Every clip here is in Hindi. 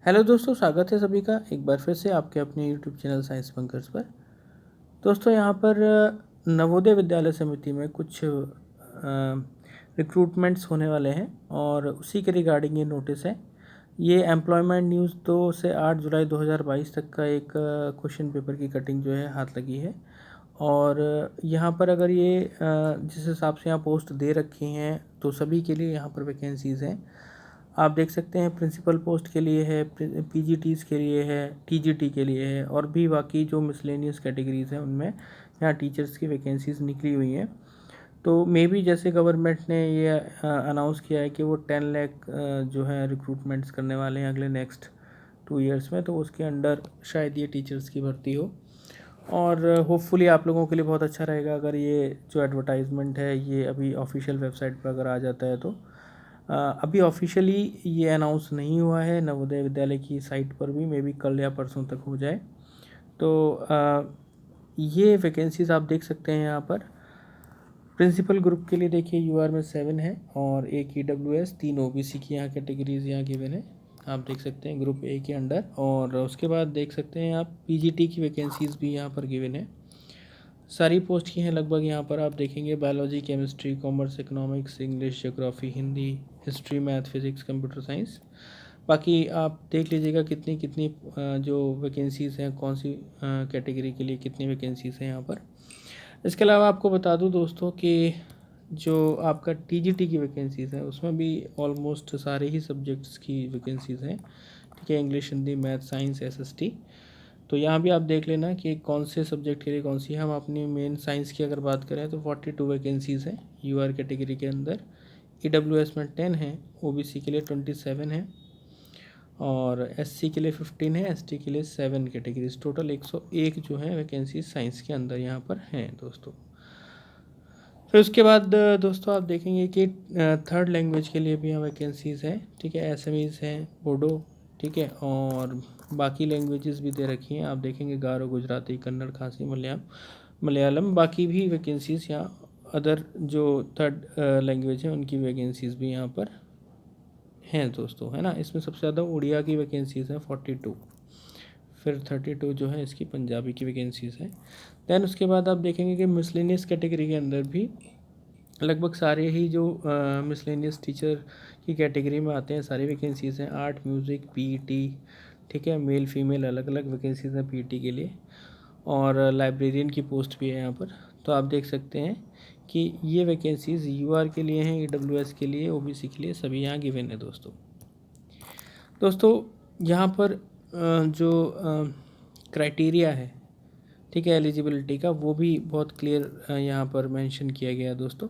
हेलो दोस्तों, स्वागत है सभी का एक बार फिर से आपके अपने यूट्यूब चैनल साइंस बंकर्स पर। दोस्तों यहाँ पर नवोदय विद्यालय समिति में कुछ रिक्रूटमेंट्स होने वाले हैं और उसी के रिगार्डिंग ये नोटिस है। ये एम्प्लॉयमेंट न्यूज़ 2 से 8 जुलाई 2022 तक का एक क्वेश्चन पेपर की कटिंग जो है हाथ लगी है। और यहाँ पर अगर ये जिस हिसाब से यहाँ पोस्ट दे रखी हैं तो सभी के लिए यहाँ पर वैकेंसीज़ हैं। आप देख सकते हैं प्रिंसिपल पोस्ट के लिए है, पीजीटीज़ के लिए है, टीजीटी के लिए है और भी बाकी जो मिसलेनियस कैटेगरीज़ हैं उनमें यहाँ टीचर्स की वैकेंसीज़ निकली हुई हैं। तो मे बी जैसे गवर्नमेंट ने ये अनाउंस किया है कि वो 10 लाख जो है रिक्रूटमेंट्स करने वाले हैं अगले नेक्स्ट 2 ईयर्स में, तो उसके अंडर शायद ये टीचर्स की भर्ती हो। और होपफुली आप लोगों के लिए बहुत अच्छा रहेगा अगर ये जो एडवर्टाइजमेंट है ये अभी ऑफिशियल वेबसाइट पर अगर आ जाता है तो। अभी ऑफिशियली ये अनाउंस नहीं हुआ है नवोदय विद्यालय की साइट पर भी, मे बी कल या परसों तक हो जाए। तो ये वैकेंसीज़ आप देख सकते हैं यहाँ पर। प्रिंसिपल ग्रुप के लिए देखिए यूआर में 7 है और एक ईडब्ल्यूएस, 3 ओबीसी की यहाँ कैटेगरीज यहाँ गिवन है, आप देख सकते हैं ग्रुप ए के अंडर। और उसके बाद देख सकते हैं आप पीजीटी की वैकेंसीज़ भी यहाँ पर गिवन है। सारी पोस्ट की हैं लगभग। यहाँ पर आप देखेंगे biology, chemistry, commerce, economics, English, geography, Hindi, history, math, physics, computer science. बाकी आप देख लीजिएगा कितनी कितनी जो वैकेंसीज़ हैं, कौन सी कैटेगरी के लिए कितनी वैकेंसीज़ हैं यहाँ पर। इसके अलावा आपको बता दूँ दोस्तों कि जो आपका टीजीटी की वैकेंसीज़ हैं उसमें भी ऑलमोस्ट सारे ही सब्जेक्ट्स की वैकेंसीज़ हैं, ठीक है। English, Hindi, math, science, SST. तो यहाँ भी आप देख लेना कि कौन से सब्जेक्ट के लिए कौन सी है। हम अपनी मेन साइंस की अगर बात करें तो 42 वैकेंसीज़ हैं यूआर कैटेगरी के अंदर। ईडब्ल्यूएस में 10 हैं, ओबीसी के लिए 27 हैं और एससी के लिए 15 है, एसटी के लिए 7 कैटेगरीज। टोटल 101 जो है वैकेंसी साइंस के अंदर यहाँ पर हैं दोस्तों। फिर उसके बाद दोस्तों आप देखेंगे कि थर्ड लैंग्वेज के लिए भी यहाँ वैकेंसीज़ हैं, ठीक है। एसएमईज़ हैं, बोडो, ठीक है। और बाकी लैंग्वेजेस भी दे रखी हैं, आप देखेंगे गारो, गुजराती, कन्नड़, खासी, मलयालम। बाकी भी वैकेंसीज़ यहाँ अदर जो थर्ड लैंग्वेज हैं उनकी वैकेंसीज़ भी यहाँ पर हैं दोस्तों, है ना। इसमें सबसे ज़्यादा उड़िया की वैकेंसीज़ हैं 42, फिर 32 जो है इसकी पंजाबी की वैकेंसीज़ हैं। दैन उसके बाद आप देखेंगे कि मिसलेनियस कैटेगरी के अंदर भी लगभग सारे ही जो मिसलेनियस टीचर की कैटेगरी में आते हैं सारी वैकेंसीज़ हैं। आर्ट, म्यूज़िक, पीईटी, ठीक है। मेल फीमेल अलग अलग वैकेंसीज़ हैं पीईटी के लिए। और लाइब्रेरियन की पोस्ट भी है यहाँ पर। तो आप देख सकते हैं कि ये वैकेंसीज़ यूआर के लिए हैं, ईडब्ल्यूएस के लिए, ओबीसी के लिए, सभी यहाँ गिवन है दोस्तों यहाँ पर जो क्राइटेरिया है, ठीक है, एलिजिबिलिटी का, वो भी बहुत क्लियर यहाँ पर मेंशन किया गया है दोस्तों,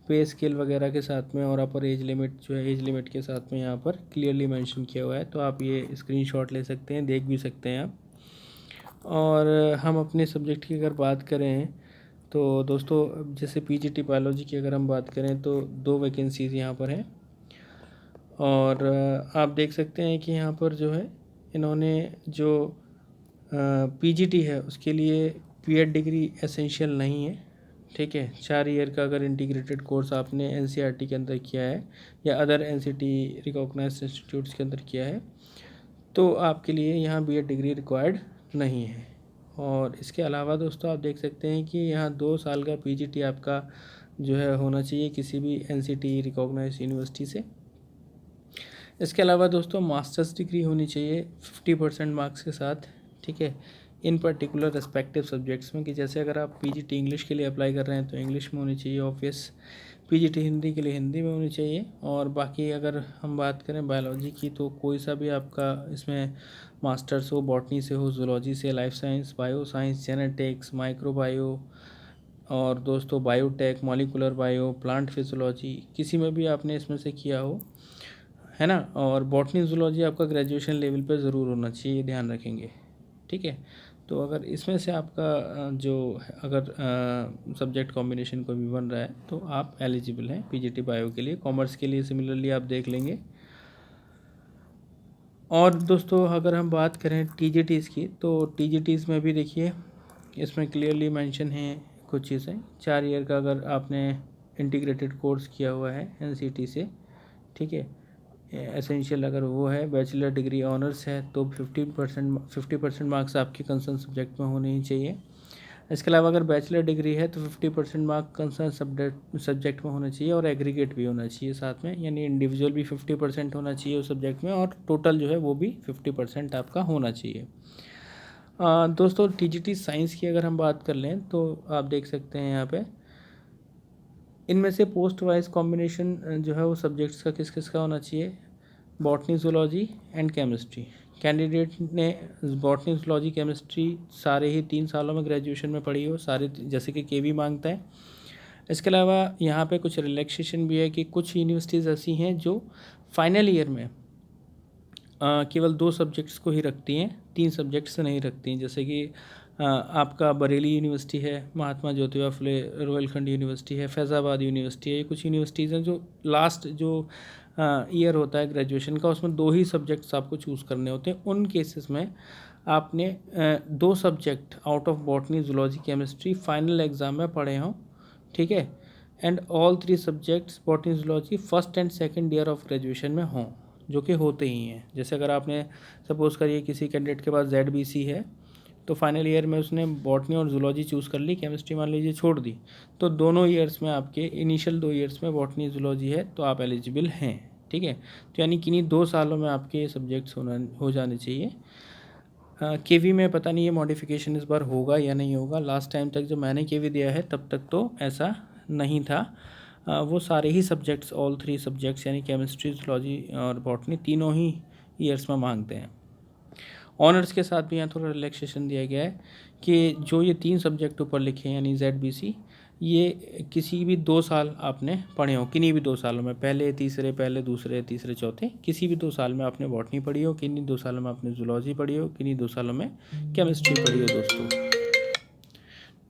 पे स्केल वगैरह के साथ में। और अपर एज लिमिट जो है, एज लिमिट के साथ में यहाँ पर क्लियरली मेंशन किया हुआ है। तो आप ये स्क्रीनशॉट ले सकते हैं, देख भी सकते हैं आप। और हम अपने सब्जेक्ट की अगर बात करें तो दोस्तों जैसे पीजीटी बायोलॉजी की अगर हम बात करें तो 2 वैकेंसीज़ यहाँ पर हैं। और आप देख सकते हैं कि यहाँ पर जो है इन्होंने जो पीजीटी है उसके लिए बीएड डिग्री एसेंशियल नहीं है, ठीक है। 4 ईयर का अगर इंटीग्रेटेड कोर्स आपने एनसीईआरटी के अंदर किया है या अदर एनसीटी रिकॉग्नाइज्ड इंस्टीट्यूट्स के अंदर किया है तो आपके लिए यहाँ बीएड डिग्री रिक्वायर्ड नहीं है। और इसके अलावा दोस्तों आप देख सकते हैं कि यहाँ 2 साल का पीजीटी आपका जो है होना चाहिए किसी भी एनसीटी रिकॉग्नाइज्ड यूनिवर्सिटी से। इसके अलावा दोस्तों मास्टर्स डिग्री होनी चाहिए 50% मार्क्स के साथ, ठीक है, इन पर्टिकुलर रेस्पेक्टिव सब्जेक्ट्स में। कि जैसे अगर आप पीजीटी इंग्लिश के लिए अप्लाई कर रहे हैं तो इंग्लिश में होनी चाहिए ऑब्वियस, पीजीटी हिंदी के लिए हिंदी में होनी चाहिए। और बाकी अगर हम बात करें बायोलॉजी की तो कोई सा भी आपका इसमें मास्टर्स हो, बॉटनी से हो, जूलॉजी से, life science, bio science, genetics, microbio और दोस्तों biotech, molecular bio, plant physiology, किसी में भी आपने इसमें से किया हो, है ना। और बॉटनी जूलॉजी आपका ग्रेजुएशन लेवल पर ज़रूर होना चाहिए, ये ध्यान रखेंगे, ठीक है। तो अगर इसमें से आपका जो अगर सब्जेक्ट कॉम्बिनेशन कोई भी बन रहा है तो आप एलिजिबल हैं पीजीटी बायो के लिए। कॉमर्स के लिए सिमिलरली आप देख लेंगे। और दोस्तों अगर हम बात करें टीजीटीज़ की तो टीजीटीज़ में भी देखिए इसमें क्लियरली मेंशन है कुछ चीज़ें। 4 ईयर का अगर आपने इंटीग्रेटेड कोर्स किया हुआ है एनसीटी से, ठीक है, एसेंशियल अगर वो है, बैचलर डिग्री ऑनर्स है तो 50% मार्क्स आपके कंसर्न सब्जेक्ट में होने ही चाहिए। इसके अलावा अगर बैचलर डिग्री है तो 50% मार्क कंसर्न सब्जेक्ट में होना चाहिए और एग्रीगेट भी होना चाहिए साथ में, यानी इंडिविजुअल भी 50% होना चाहिए उस सब्जेक्ट में और टोटल जो है वो भी 50% आपका होना चाहिए। दोस्तों टीजीटी साइंस की अगर हम बात कर लें तो आप देख सकते हैं यहाँ पे इनमें से पोस्ट वाइज कॉम्बिनेशन जो है वो सब्जेक्ट्स का किस किस का होना चाहिए। Botany, zoology and chemistry. Candidate ने बॉटनी, जूलॉजी, केमिस्ट्री सारे ही 3 सालों में ग्रेजुएशन में पढ़ी हो, सारे जैसे कि केवी मांगता है। इसके अलावा यहाँ पे कुछ रिलैक्सेशन भी है कि कुछ यूनिवर्सिटीज़ ऐसी हैं जो फाइनल ईयर में केवल 2 सब्जेक्ट्स को ही रखती हैं, 3 सब्जेक्ट्स नहीं रखती हैं। जैसे कि आपका बरेली यूनिवर्सिटी है, महात्मा ज्योतिबा फुले रोहिलखंड यूनिवर्सिटी है, फैज़ाबाद यूनिवर्सिटी है। ये कुछ यूनिवर्सिटीज़ हैं जो लास्ट जो ईयर होता है ग्रेजुएशन का उसमें 2 ही सब्जेक्ट्स आपको चूज़ करने होते हैं। उन केसेस में आपने 2 subject out of botany, zoology, chemistry final exam में पढ़े हों, ठीक है, and all 3 subjects botany, zoology first and second year of graduation में हों, जो कि होते ही हैं। जैसे अगर आपने सपोज़ करिए किसी कैंडिडेट के पास ZBC है तो फाइनल ईयर में उसने बॉटनी और जूलॉजी चूज़ कर ली, केमिस्ट्री मान लीजिए छोड़ दी, तो दोनों ईयर्स में आपके इनिशियल 2 ईयर्स में बॉटनी, जूलॉजी है तो आप एलिजिबल हैं, ठीक है। तो यानी किन्हीं 2 सालों में आपके सब्जेक्ट्स हो जाने चाहिए। केवी में पता नहीं ये मॉडिफिकेशन इस बार होगा या नहीं होगा। लास्ट टाइम तक जो मैंने केवी दिया है तब तक तो ऐसा नहीं था। वो सारे ही सब्जेक्ट्स, ऑल 3 सब्जेक्ट्स यानी केमिस्ट्री, जूलॉजी और बॉटनी तीनों ही ईयर्स में मांगते हैं। ऑनर्स के साथ भी यहाँ थोड़ा रिलैक्सेशन दिया गया है कि जो ये 3 सब्जेक्ट ऊपर लिखे हैं यानी ZBC, ये किसी भी 2 साल आपने पढ़े हो, किन्हीं भी 2 सालों में, पहले दूसरे तीसरे चौथे, किसी भी 2 साल में आपने बॉटनी पढ़ी हो, किन्हीं 2 सालों में आपने जूलॉजी पढ़ी हो, किन्हीं 2 सालों में केमिस्ट्री पढ़ी हो दोस्तों,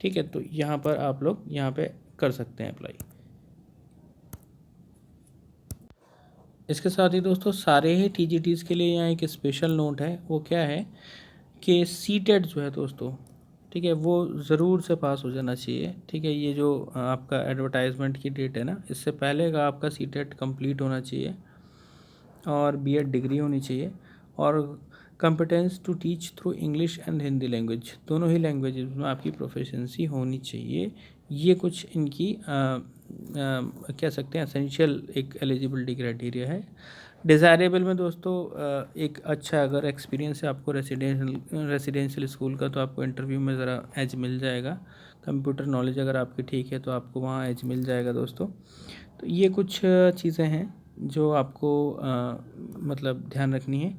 ठीक है। तो यहाँ पर आप लोग यहाँ पे कर सकते हैं अप्लाई। इसके साथ ही दोस्तों सारे ही TGTs के लिए यहाँ एक स्पेशल नोट है, वो क्या है कि सीटेट जो है दोस्तों, ठीक है, वो ज़रूर से पास हो जाना चाहिए, ठीक है। ये जो आपका एडवर्टाइजमेंट की डेट है ना, इससे पहले का आपका सीटेट कंप्लीट होना चाहिए और B.Ed डिग्री होनी चाहिए और competence to teach through English and Hindi language, दोनों ही लैंग्वेजेस में आपकी प्रोफिशिएंसी होनी चाहिए। ये कुछ इनकी कह सकते हैं एसेंशियल एक एलिजिबिलिटी क्राइटेरिया है। डिज़ायरेबल में दोस्तों एक अच्छा अगर एक्सपीरियंस है आपको रेसिडेंशियल स्कूल का तो आपको इंटरव्यू में ज़रा एज मिल जाएगा। कंप्यूटर नॉलेज अगर आपकी ठीक है तो आपको वहाँ एज मिल जाएगा दोस्तों। तो ये कुछ चीज़ें हैं जो आपको मतलब ध्यान रखनी है।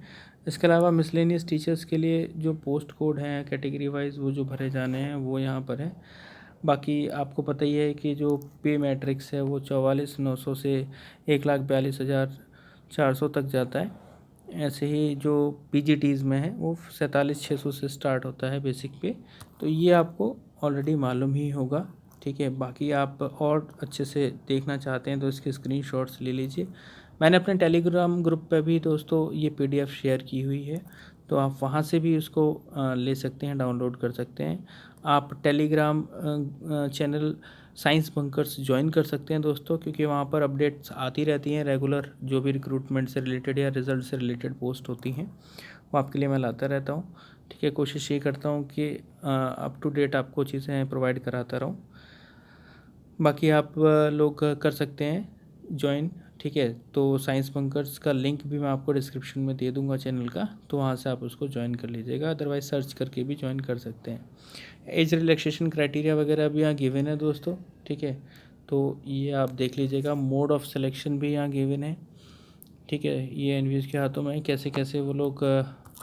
इसके अलावा मिसलेनियस टीचर्स के लिए जो पोस्ट कोड हैं कैटेगरी वाइज वो जो भरे जाने हैं वो यहाँ पर है। बाकी आपको पता ही है कि जो पे मैट्रिक्स है वो 44,900 से 1,42,400 तक जाता है। ऐसे ही जो PGTs में है वो 47,600 से स्टार्ट होता है बेसिक पे, तो ये आपको ऑलरेडी मालूम ही होगा, ठीक है। बाकी आप और अच्छे से देखना चाहते हैं तो इसके स्क्रीनशॉट्स ले लीजिए। मैंने अपने टेलीग्राम ग्रुप पे भी दोस्तों ये PDF शेयर की हुई है, तो आप वहाँ से भी उसको ले सकते हैं, डाउनलोड कर सकते हैं। आप Telegram channel science bunkers join कर सकते हैं दोस्तों, क्योंकि वहाँ पर अपडेट्स आती रहती हैं रेगुलर, जो भी रिक्रूटमेंट से रिलेटेड या रिज़ल्ट से रिलेटेड पोस्ट होती हैं वो आपके लिए मैं लाता रहता हूँ, ठीक है। कोशिश ये करता हूँ कि अप टू डेट आपको चीज़ें प्रोवाइड कराता रहूँ। बाकी आप लोग कर सकते हैं ज्वाइन, ठीक है। तो साइंस बंकर्स का लिंक भी मैं आपको डिस्क्रिप्शन में दे दूंगा चैनल का, तो वहाँ से आप उसको ज्वाइन कर लीजिएगा, अदरवाइज़ सर्च करके भी ज्वाइन कर सकते हैं। एज रिलैक्सेशन क्राइटेरिया वगैरह भी यहाँ गिवन है दोस्तों, ठीक है, तो ये आप देख लीजिएगा। मोड ऑफ सिलेक्शन भी यहाँ गिवन है, ठीक है। ये NVS के हाथों में कैसे कैसे वो लोग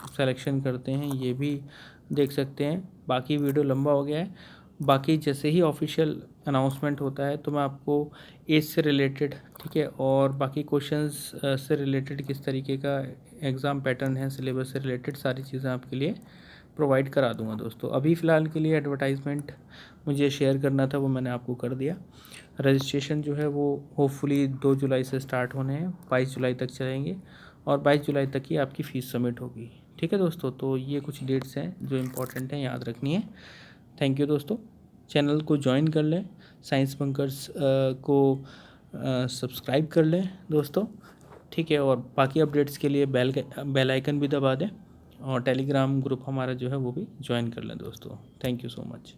सिलेक्शन करते हैं ये भी देख सकते हैं। बाकी वीडियो लंबा हो गया है, बाकी जैसे ही ऑफिशियल अनाउंसमेंट होता है तो मैं आपको एज से रिलेटेड, ठीक है, और बाकी क्वेश्चंस से रिलेटेड किस तरीके का एग्ज़ाम पैटर्न है, सिलेबस से रिलेटेड सारी चीज़ें आपके लिए प्रोवाइड करा दूंगा दोस्तों। अभी फ़िलहाल के लिए एडवर्टाइजमेंट मुझे शेयर करना था वो मैंने आपको कर दिया। रजिस्ट्रेशन जो है वो होपफुली 2 जुलाई से स्टार्ट होने हैं, 22 जुलाई तक चलेंगे और 22 जुलाई तक ही आपकी फ़ीस सबमिट होगी, ठीक है दोस्तों। तो ये कुछ डेट्स हैं जो इम्पोर्टेंट हैं, याद रखनी है। थैंक यू दोस्तों। चैनल को ज्वाइन कर लें, साइंस बंकर्स को सब्सक्राइब कर लें दोस्तों। ठीक है, और बाकी अपडेट्स के लिए बेल आइकन भी दबा दें, और टेलीग्राम ग्रुप हमारा जो है वो भी ज्वाइन कर लें दोस्तों। Thank you so much.